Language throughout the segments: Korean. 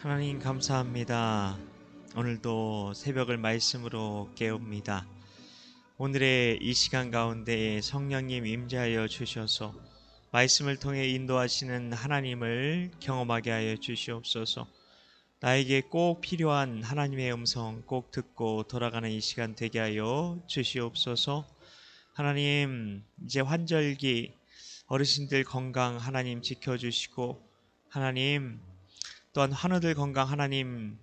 하나님 감사합니다. 오늘도 새벽을 말씀으로 깨웁니다. 오늘의 이 시간 가운데 성령님 임재하여 주셔서 말씀을 통해 인도하시는 하나님을 경험하게 하여 주시옵소서. 나에게 꼭 필요한 하나님의 음성 꼭 듣고 돌아가는 이 시간 되게 하여 주시옵소서. 하나님, 이제 환절기 어르신들 건강 하나님 지켜주시고, 하나님 또한 환우들 건강 하나님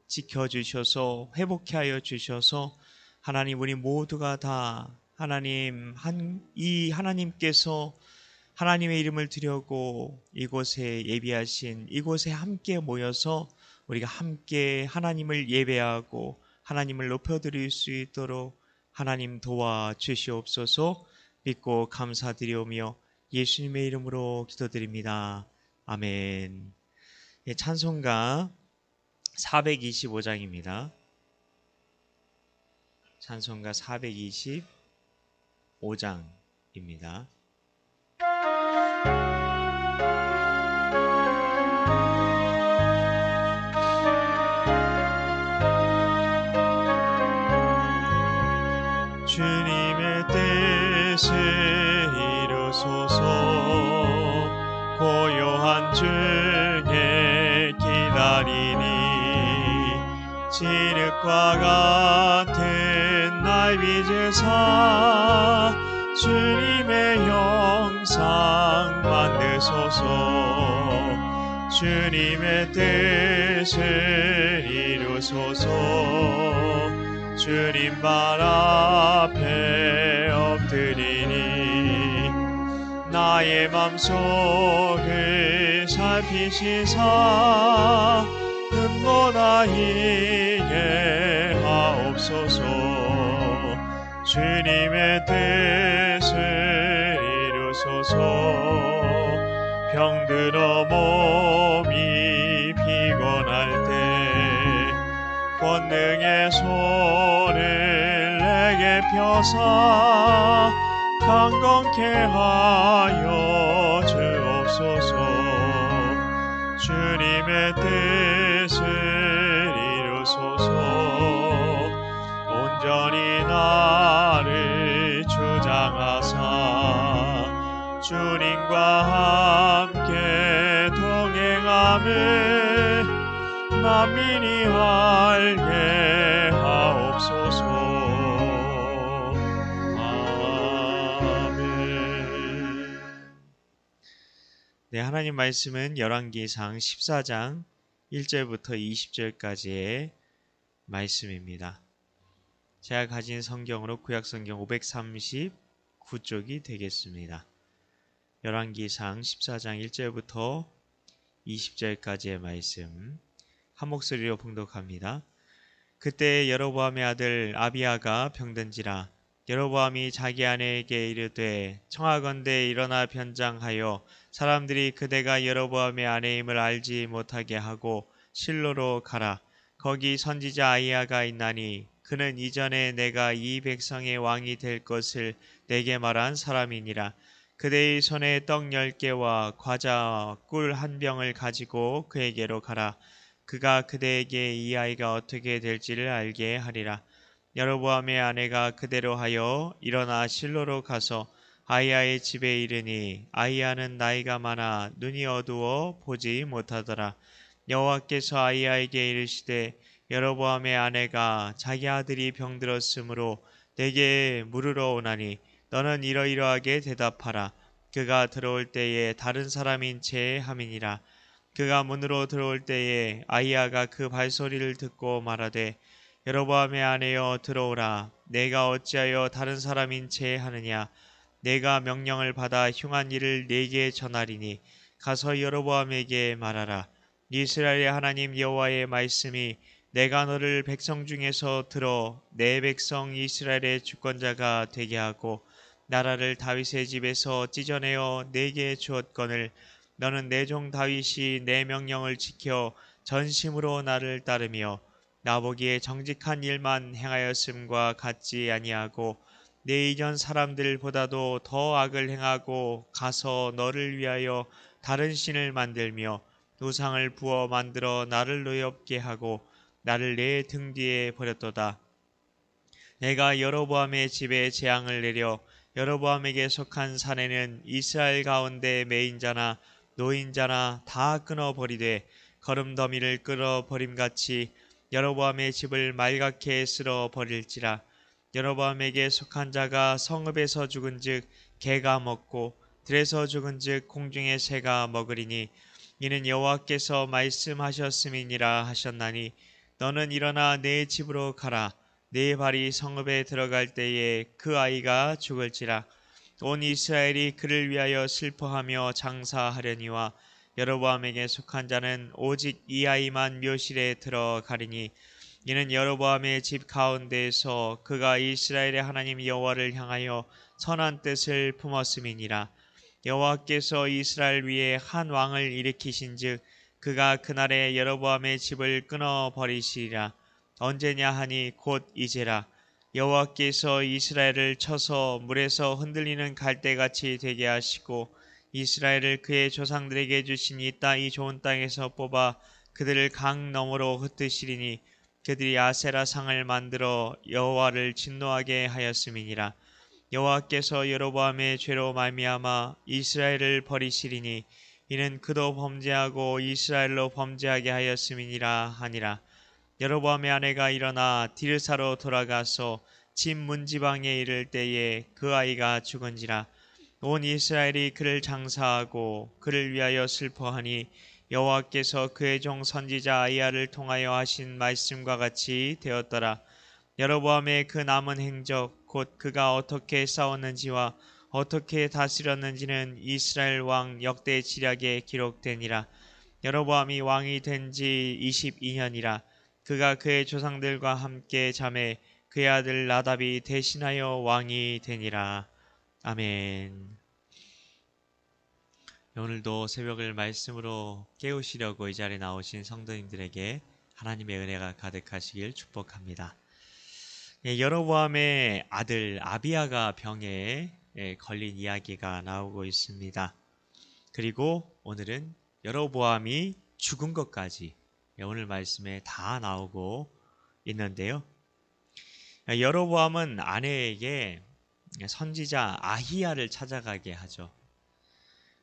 지켜주셔서 회복케 하여 주셔서, 하나님 우리 모두가 다 하나님 이 하나님께서 하나님의 이름을 드려고 이곳에 예비하신 이곳에 함께 모여서 우리가 함께 하나님을 예배하고 하나님을 높여드릴 수 있도록 하나님 도와주시옵소서. 믿고 감사드리오며 예수님의 이름으로 기도드립니다. 아멘. 찬송가 425장입니다. 찬송가 425장입니다. 주님의 뜻을 이루소서. 고요한 중에 기다리니 진흙과 같은 날 빚으사 주님의 영상 만드소서. 주님의 뜻을 이루소서. 주님 발 앞에 엎드리니 나의 맘속을 살피시사 눈보다 이해하옵소서. 주님의 뜻을 이루소서. 병들어 몸이 피곤할 때 권능의 손을 내게 펴사 강건케 하여 주옵소서. 주님의 뜻을 이루소서. 온전히 나를 주장하사 주님과 함께 동행함을 만민이 알게 하옵소서. 네, 하나님 말씀은 열왕기상 14장 1절부터 20절까지의 말씀입니다. 제가 가진 성경으로 구약성경 539쪽이 되겠습니다. 열왕기상 14장 1절부터 20절까지의 말씀 한 목소리로 봉독합니다. 그때 여로보암의 아들 아비야가 병든지라. 여로보암이 자기 아내에게 이르되 청하건대 일어나 변장하여 사람들이 그대가 여로보암의 아내임을 알지 못하게 하고 실로로 가라. 거기 선지자 아히야가 있나니 그는 이전에 내가 이 백성의 왕이 될 것을 내게 말한 사람이니라. 그대의 손에 떡 10개와 과자 꿀 한 병을 가지고 그에게로 가라. 그가 그대에게 이 아이가 어떻게 될지를 알게 하리라. 여로보암의 아내가 그대로 하여 일어나 실로로 가서 아히야의 집에 이르니 아히야는 나이가 많아 눈이 어두워 보지 못하더라. 여호와께서 아히야에게 이르시되 여로보암의 아내가 자기 아들이 병들었으므로 내게 물으러 오나니 너는 이러이러하게 대답하라. 그가 들어올 때에 다른 사람인 채 함이니라. 그가 문으로 들어올 때에 아히야가 그 발소리를 듣고 말하되 여로보암의 아내여 들어오라. 내가 어찌하여 다른 사람인 채 하느냐. 내가 명령을 받아 흉한 일을 네게 전하리니 가서 여로보암에게 말하라. 이스라엘의 하나님 여호와의 말씀이 내가 너를 백성 중에서 들어 내 백성 이스라엘의 주권자가 되게 하고 나라를 다윗의 집에서 찢어내어 네게 주었거늘 너는 내 종 다윗이 내 명령을 지켜 전심으로 나를 따르며 나보기에 정직한 일만 행하였음과 같지 아니하고 내 이전 사람들보다도 더 악을 행하고 가서 너를 위하여 다른 신을 만들며 우상을 부어 만들어 나를 노엽게 하고 나를 내 등 뒤에 버렸도다. 내가 여로보암의 집에 재앙을 내려 여로보암에게 속한 사내는 이스라엘 가운데 매인자나 노인자나 다 끊어버리되 거름더미를 끌어버림같이 여로보암의 집을 말갛게 쓸어버릴지라. 여로보암에게 속한 자가 성읍에서 죽은즉 개가 먹고 들에서 죽은즉 공중의 새가 먹으리니 이는 여호와께서 말씀하셨음이니라 하셨나니 너는 일어나 내 집으로 가라. 네 발이 성읍에 들어갈 때에 그 아이가 죽을지라. 온 이스라엘이 그를 위하여 슬퍼하며 장사하려니와 여로보암에게 속한 자는 오직 이 아이만 묘실에 들어가리니 이는 여로보암의 집 가운데에서 그가 이스라엘의 하나님 여호와를 향하여 선한 뜻을 품었음이니라. 여호와께서 이스라엘 위에 한 왕을 일으키신즉 그가 그날에 여로보암의 집을 끊어 버리시리라. 언제냐 하니 곧 이제라. 여호와께서 이스라엘을 쳐서 물에서 흔들리는 갈대같이 되게 하시고 이스라엘을 그의 조상들에게 주신 이 좋은 땅에서 뽑아 그들을 강 너머로 흩으시리니 그들이 아세라 상을 만들어 여호와를 진노하게 하였음이니라. 여호와께서 여로보암의 죄로 말미암아 이스라엘을 버리시리니 이는 그도 범죄하고 이스라엘로 범죄하게 하였음이니라 하니라. 여로보암의 아내가 일어나 디르사로 돌아가서 집 문지방에 이를 때에 그 아이가 죽은지라. 온 이스라엘이 그를 장사하고 그를 위하여 슬퍼하니 여호와께서 그의 종 선지자 아이야를 통하여 하신 말씀과 같이 되었더라. 여로보암의 그 남은 행적 곧 그가 어떻게 싸웠는지와 어떻게 다스렸는지는 이스라엘 왕 역대 지략에 기록되니라. 여로보암이 왕이 된 지 22년이라. 그가 그의 조상들과 함께 잠에 그의 아들 나답이 대신하여 왕이 되니라. 아멘. 오늘도 새벽을 말씀으로 깨우시려고 이 자리에 나오신 성도님들에게 하나님의 은혜가 가득하시길 축복합니다. 여로보암의 아들 아비야가 병에 걸린 이야기가 나오고 있습니다. 그리고 오늘은 여로보암이 죽은 것까지 오늘 말씀에 다 나오고 있는데요. 여로보암은 아내에게 선지자 아히야를 찾아가게 하죠.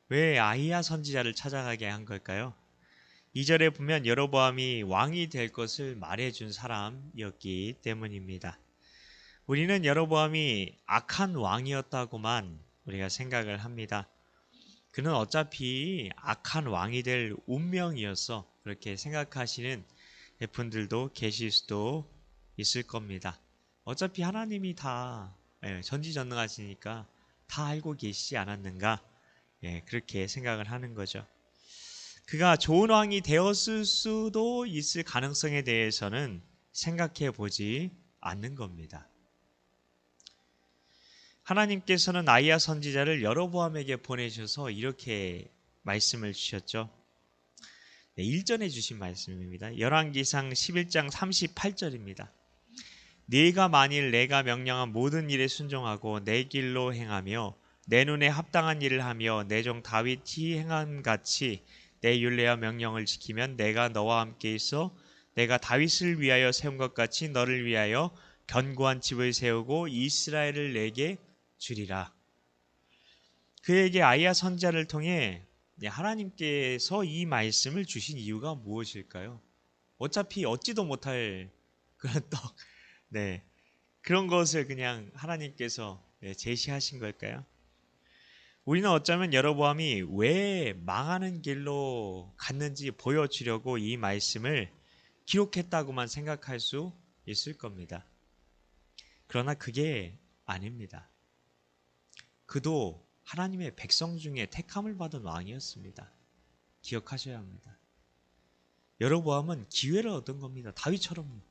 왜 아히야 선지자를 찾아가게 한 걸까요? 2절에 보면 여로보암이 왕이 될 것을 말해준 사람이었기 때문입니다. 우리는 여로보암이 악한 왕이었다고만 우리가 생각을 합니다. 그는 어차피 악한 왕이 될 운명이었어, 그렇게 생각하시는 분들도 계실 수도 있을 겁니다. 어차피 하나님이 다 전지전능하시니까 다 알고 계시지 않았는가, 그렇게 생각을 하는 거죠. 그가 좋은 왕이 되었을 수도 있을 가능성에 대해서는 생각해 보지 않는 겁니다. 하나님께서는 아히야 선지자를 여로보암에게 보내셔서 이렇게 말씀을 주셨죠. 1절에 주신 말씀입니다. 열왕기상 11장 38절입니다. 네가 만일 내가 명령한 모든 일에 순종하고 내 길로 행하며 내 눈에 합당한 일을 하며 내 종 다윗이 행한 같이 내 율례와 명령을 지키면 내가 너와 함께 있어 내가 다윗을 위하여 세운 것 같이 너를 위하여 견고한 집을 세우고 이스라엘을 내게 주리라. 그에게 아히야 선지자를 통해 하나님께서 이 말씀을 주신 이유가 무엇일까요? 어차피 얻지도 못할 그런 그런 것을 그냥 하나님께서 제시하신 걸까요? 우리는 어쩌면 여로보암이 왜 망하는 길로 갔는지 보여주려고 이 말씀을 기록했다고만 생각할 수 있을 겁니다. 그러나 그게 아닙니다. 그도 하나님의 백성 중에 택함을 받은 왕이었습니다. 기억하셔야 합니다. 여로보암은 기회를 얻은 겁니다. 다윗처럼.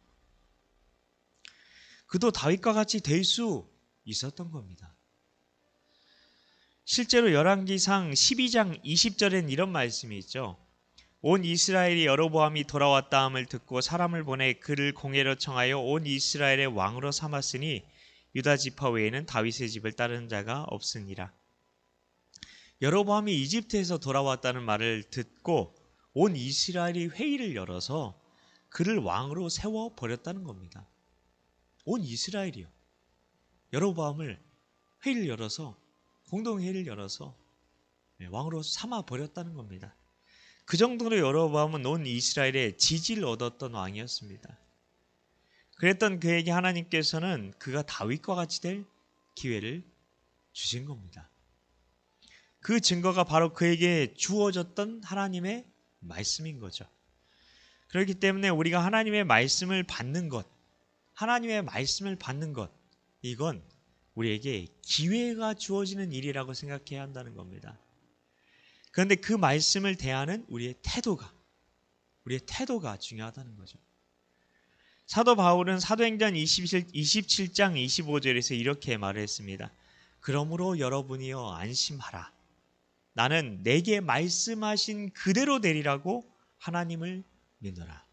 그도 다윗과 같이 될 수 있었던 겁니다. 실제로 열왕기상 12장 20절엔 이런 말씀이 있죠. 온 이스라엘이 여로보암이 돌아왔다 함을 듣고 사람을 보내 그를 공회로 청하여 온 이스라엘의 왕으로 삼았으니 유다 지파 외에는 다윗의 집을 따르는 자가 없으니라. 여로보암이 이집트에서 돌아왔다는 말을 듣고 온 이스라엘이 회의를 열어서 그를 왕으로 세워 버렸다는 겁니다. 온 이스라엘이요. 여로보암을 회의를 열어서 공동회의를 열어서 왕으로 삼아 버렸다는 겁니다. 그 정도로 여로보암은 온 이스라엘의 지지를 얻었던 왕이었습니다. 그랬던 그에게 하나님께서는 그가 다윗과 같이 될 기회를 주신 겁니다. 그 증거가 바로 그에게 주어졌던 하나님의 말씀인 거죠. 그렇기 때문에 우리가 하나님의 말씀을 받는 것, 이건 우리에게 기회가 주어지는 일이라고 생각해야 한다는 겁니다. 그런데 그 말씀을 대하는 우리의 태도가 중요하다는 거죠. 사도 바울은 사도행전 27장 25절에서 이렇게 말을 했습니다. 그러므로 여러분이여 안심하라. 나는 내게 말씀하신 그대로 되리라고 하나님을 믿어라.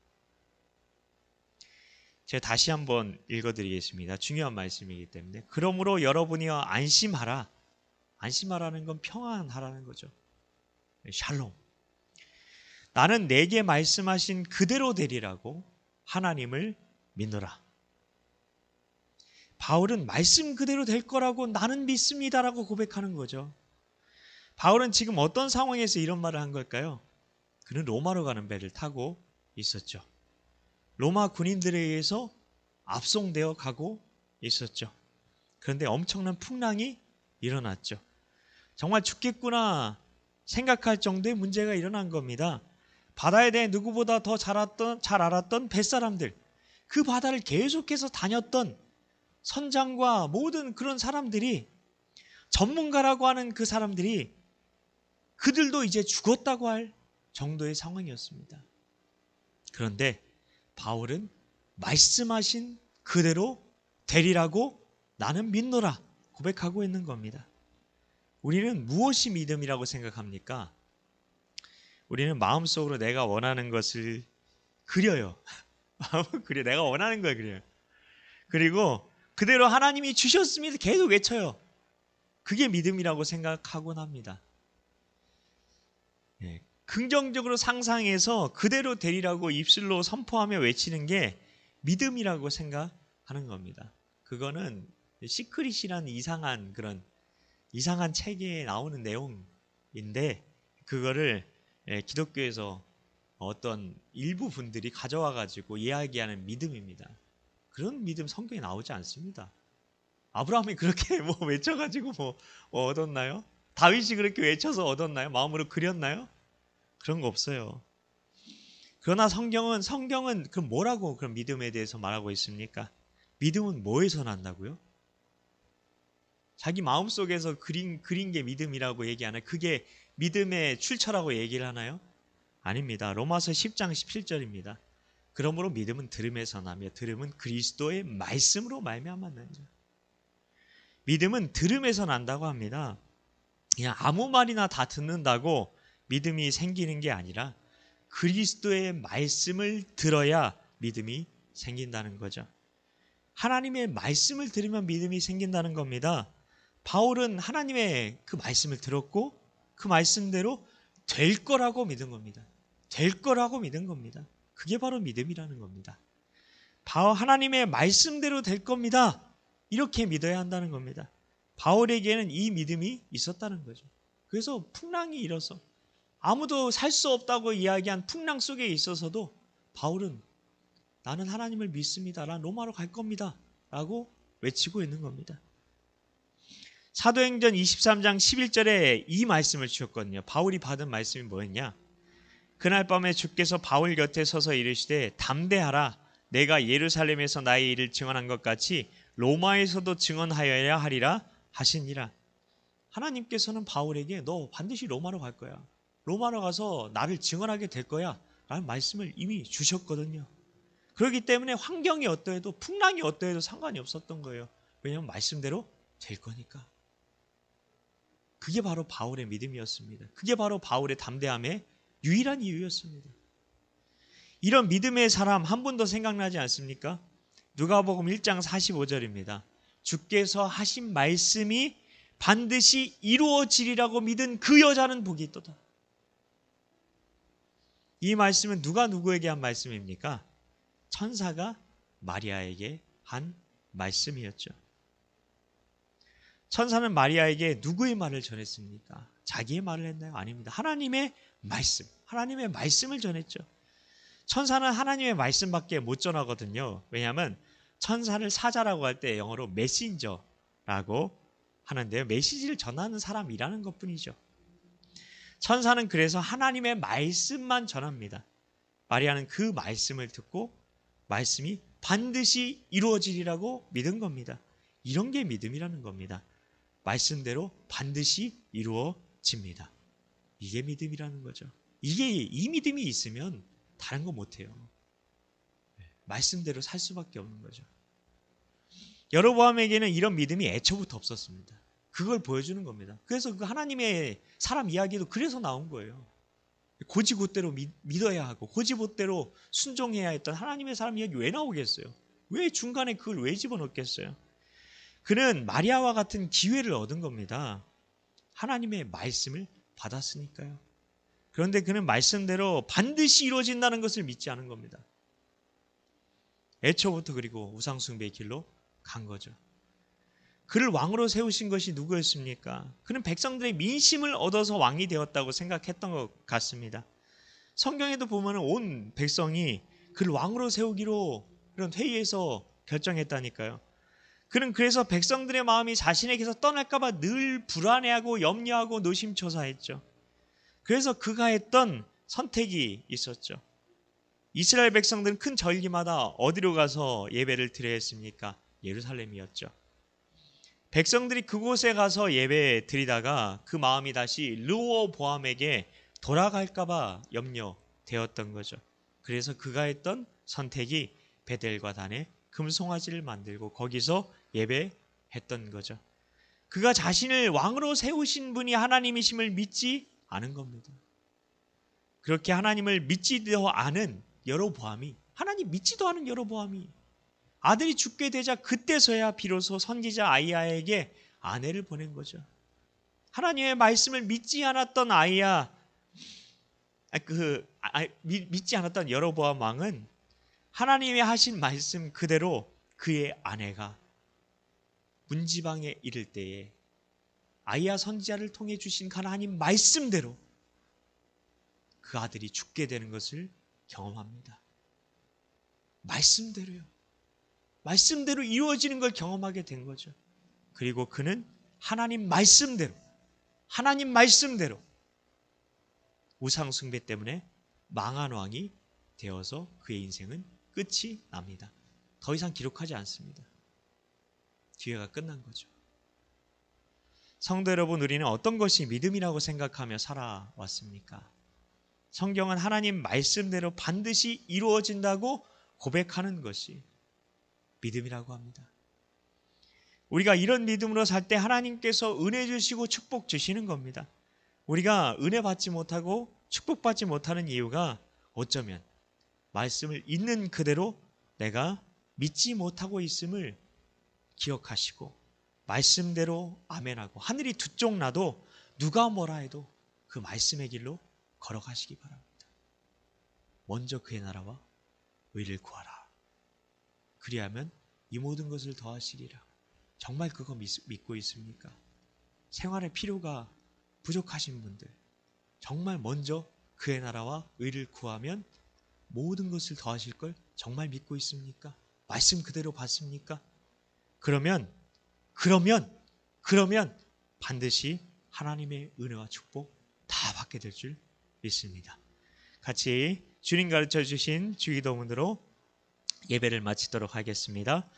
제가 다시 한번 읽어드리겠습니다. 중요한 말씀이기 때문에. 그러므로 여러분이여 안심하라. 안심하라는 건 평안하라는 거죠. 샬롬. 나는 내게 말씀하신 그대로 되리라고 하나님을 믿노라. 바울은 말씀 그대로 될 거라고 나는 믿습니다라고 고백하는 거죠. 바울은 지금 어떤 상황에서 이런 말을 한 걸까요? 그는 로마로 가는 배를 타고 있었죠. 로마 군인들에 의해서 압송되어 가고 있었죠. 그런데 엄청난 풍랑이 일어났죠. 정말 죽겠구나 생각할 정도의 문제가 일어난 겁니다. 바다에 대해 누구보다 더 잘 알았던 뱃사람들, 그 바다를 계속해서 다녔던 선장과 모든 그런 사람들이, 전문가라고 하는 그 사람들이 그들도 이제 죽었다고 할 정도의 상황이었습니다. 그런데 바울은 말씀하신 그대로 되리라고 나는 믿노라 고백하고 있는 겁니다. 우리는 무엇이 믿음이라고 생각합니까? 우리는 마음속으로 내가 원하는 것을 그려요. 그래, 내가 원하는 걸 그려요. 그리고 그대로 하나님이 주셨습니다. 계속 외쳐요. 그게 믿음이라고 생각하곤 합니다. 예, 긍정적으로 상상해서 그대로 되리라고 입술로 선포하며 외치는 게 믿음이라고 생각하는 겁니다. 그거는 시크릿이라는 이상한 책에 나오는 내용인데, 그거를 기독교에서 어떤 일부 분들이 가져와 가지고 이야기하는 믿음입니다. 그런 믿음 성경에 나오지 않습니다. 아브라함이 그렇게 외쳐가지고 얻었나요? 다윗이 그렇게 외쳐서 얻었나요? 마음으로 그렸나요? 그런 거 없어요. 그러나 성경은 그럼 뭐라고 그런 믿음에 대해서 말하고 있습니까? 믿음은 뭐에서 난다고요? 자기 마음속에서 그린 게 믿음이라고 얘기하나요? 그게 믿음의 출처라고 얘기를 하나요? 아닙니다. 로마서 10장 17절입니다. 그러므로 믿음은 들음에서 나며 들음은 그리스도의 말씀으로 말미암았느니라. 믿음은 들음에서 난다고 합니다. 그냥 아무 말이나 다 듣는다고 믿음이 생기는 게 아니라 그리스도의 말씀을 들어야 믿음이 생긴다는 거죠. 하나님의 말씀을 들으면 믿음이 생긴다는 겁니다. 바울은 하나님의 그 말씀을 들었고 그 말씀대로 될 거라고 믿은 겁니다. 될 거라고 믿은 겁니다. 그게 바로 믿음이라는 겁니다. 하나님의 말씀대로 될 겁니다. 이렇게 믿어야 한다는 겁니다. 바울에게는 이 믿음이 있었다는 거죠. 그래서 풍랑이 일어서 아무도 살 수 없다고 이야기한 풍랑 속에 있어서도 바울은 나는 하나님을 믿습니다. 난 로마로 갈 겁니다. 라고 외치고 있는 겁니다. 사도행전 23장 11절에 이 말씀을 주셨거든요. 바울이 받은 말씀이 뭐였냐? 그날 밤에 주께서 바울 곁에 서서 이르시되 담대하라. 내가 예루살렘에서 나의 일을 증언한 것 같이 로마에서도 증언하여야 하리라 하시니라. 하나님께서는 바울에게 너 반드시 로마로 갈 거야. 로마로 가서 나를 증언하게 될 거야. 라는 말씀을 이미 주셨거든요. 그렇기 때문에 환경이 어떠해도 풍랑이 어떠해도 상관이 없었던 거예요. 왜냐하면 말씀대로 될 거니까. 그게 바로 바울의 믿음이었습니다. 그게 바로 바울의 담대함의 유일한 이유였습니다. 이런 믿음의 사람 한 분도 생각나지 않습니까? 누가복음 1장 45절입니다. 주께서 하신 말씀이 반드시 이루어지리라고 믿은 그 여자는 복이 있도다. 이 말씀은 누가 누구에게 한 말씀입니까? 천사가 마리아에게 한 말씀이었죠. 천사는 마리아에게 누구의 말을 전했습니까? 자기의 말을 했나요? 아닙니다. 하나님의 말씀, 하나님의 말씀을 전했죠. 천사는 하나님의 말씀밖에 못 전하거든요. 왜냐하면 천사를 사자라고 할 때 영어로 메신저라고 하는데요. 메시지를 전하는 사람이라는 것뿐이죠. 천사는 그래서 하나님의 말씀만 전합니다. 마리아는 그 말씀을 듣고 말씀이 반드시 이루어지리라고 믿은 겁니다. 이런 게 믿음이라는 겁니다. 말씀대로 반드시 이루어집니다. 이게 믿음이라는 거죠. 이 믿음이 있으면 다른 거 못해요. 말씀대로 살 수밖에 없는 거죠. 여로보암에게는 이런 믿음이 애초부터 없었습니다. 그걸 보여주는 겁니다. 그래서 그 하나님의 사람 이야기도 그래서 나온 거예요. 고지곳대로 믿어야 하고 고지곳대로 순종해야 했던 하나님의 사람 이야기 왜 나오겠어요? 왜 중간에 그걸 왜 집어넣겠어요? 그는 마리아와 같은 기회를 얻은 겁니다. 하나님의 말씀을 받았으니까요. 그런데 그는 말씀대로 반드시 이루어진다는 것을 믿지 않은 겁니다. 애초부터 그리고 우상숭배의 길로 간 거죠. 그를 왕으로 세우신 것이 누구였습니까? 그는 백성들의 민심을 얻어서 왕이 되었다고 생각했던 것 같습니다. 성경에도 보면 온 백성이 그를 왕으로 세우기로 그런 회의에서 결정했다니까요. 그는 그래서 백성들의 마음이 자신에게서 떠날까봐 늘 불안해하고 염려하고 노심초사했죠. 그래서 그가 했던 선택이 있었죠. 이스라엘 백성들은 큰 절기마다 어디로 가서 예배를 드려야 했습니까? 예루살렘이었죠. 백성들이 그곳에 가서 예배 드리다가 그 마음이 다시 르호보암에게 돌아갈까봐 염려되었던 거죠. 그래서 그가 했던 선택이 베델과 단에 금송아지를 만들고 거기서 예배했던 거죠. 그가 자신을 왕으로 세우신 분이 하나님이심을 믿지 않은 겁니다. 그렇게 하나님을 믿지도 않은 여로보암이, 하나님 믿지도 않은 여로보암이 아들이 죽게 되자 그때서야 비로소 선지자 아이야에게 아내를 보낸 거죠. 하나님의 말씀을 믿지 않았던 믿지 않았던 여로보암 왕은 하나님이 하신 말씀 그대로 그의 아내가 문지방에 이를 때에 아이야 선지자를 통해 주신 하나님 말씀대로 그 아들이 죽게 되는 것을 경험합니다. 말씀대로요. 말씀대로 이루어지는 걸 경험하게 된 거죠. 그리고 그는 하나님 말씀대로 우상 숭배 때문에 망한 왕이 되어서 그의 인생은 끝이 납니다. 더 이상 기록하지 않습니다. 기회가 끝난 거죠. 성도 여러분, 우리는 어떤 것이 믿음이라고 생각하며 살아왔습니까? 성경은 하나님 말씀대로 반드시 이루어진다고 고백하는 것이 믿음이라고 합니다. 우리가 이런 믿음으로 살 때 하나님께서 은혜 주시고 축복 주시는 겁니다. 우리가 은혜 받지 못하고 축복받지 못하는 이유가 어쩌면 말씀을 있는 그대로 내가 믿지 못하고 있음을 기억하시고 말씀대로 아멘하고 하늘이 두 쪽 나도 누가 뭐라 해도 그 말씀의 길로 걸어가시기 바랍니다. 먼저 그의 나라와 의를 구하라. 그리하면 이 모든 것을 더하시리라. 정말 그거 믿고 있습니까? 생활의 필요가 부족하신 분들, 정말 먼저 그의 나라와 의를 구하면 모든 것을 더하실 걸 정말 믿고 있습니까? 말씀 그대로 받습니까? 그러면 반드시 하나님의 은혜와 축복 다 받게 될 줄 믿습니다. 같이 주님 가르쳐 주신 주기도문으로 예배를 마치도록 하겠습니다.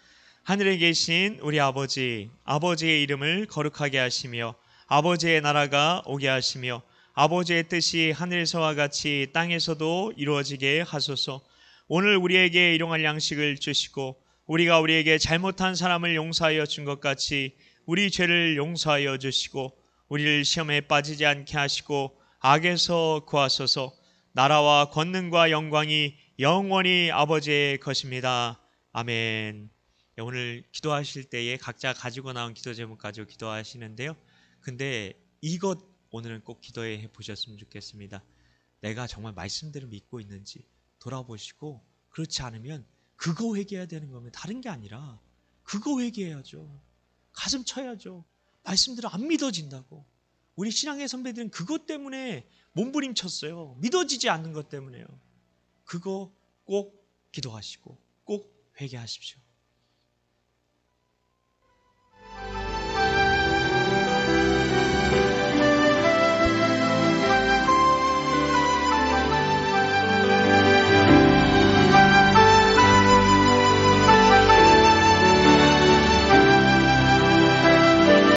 하늘에 계신 우리 아버지, 아버지의 이름을 거룩하게 하시며 아버지의 나라가 오게 하시며 아버지의 뜻이 하늘에서와 같이 땅에서도 이루어지게 하소서. 오늘 우리에게 일용할 양식을 주시고 우리가 우리에게 잘못한 사람을 용서하여 준 것 같이 우리 죄를 용서하여 주시고 우리를 시험에 빠지지 않게 하시고 악에서 구하소서. 나라와 권능과 영광이 영원히 아버지의 것입니다. 아멘. 오늘 기도하실 때에 각자 가지고 나온 기도 제목 가지고 기도하시는데요. 근데 이것 오늘은 꼭 기도해 보셨으면 좋겠습니다. 내가 정말 말씀대로 믿고 있는지 돌아보시고, 그렇지 않으면 그거 회개해야 되는 거면 다른 게 아니라 그거 회개해야죠. 가슴 쳐야죠. 말씀대로 안 믿어진다고. 우리 신앙의 선배들은 그것 때문에 몸부림쳤어요. 믿어지지 않는 것 때문에요. 그거 꼭 기도하시고 꼭 회개하십시오.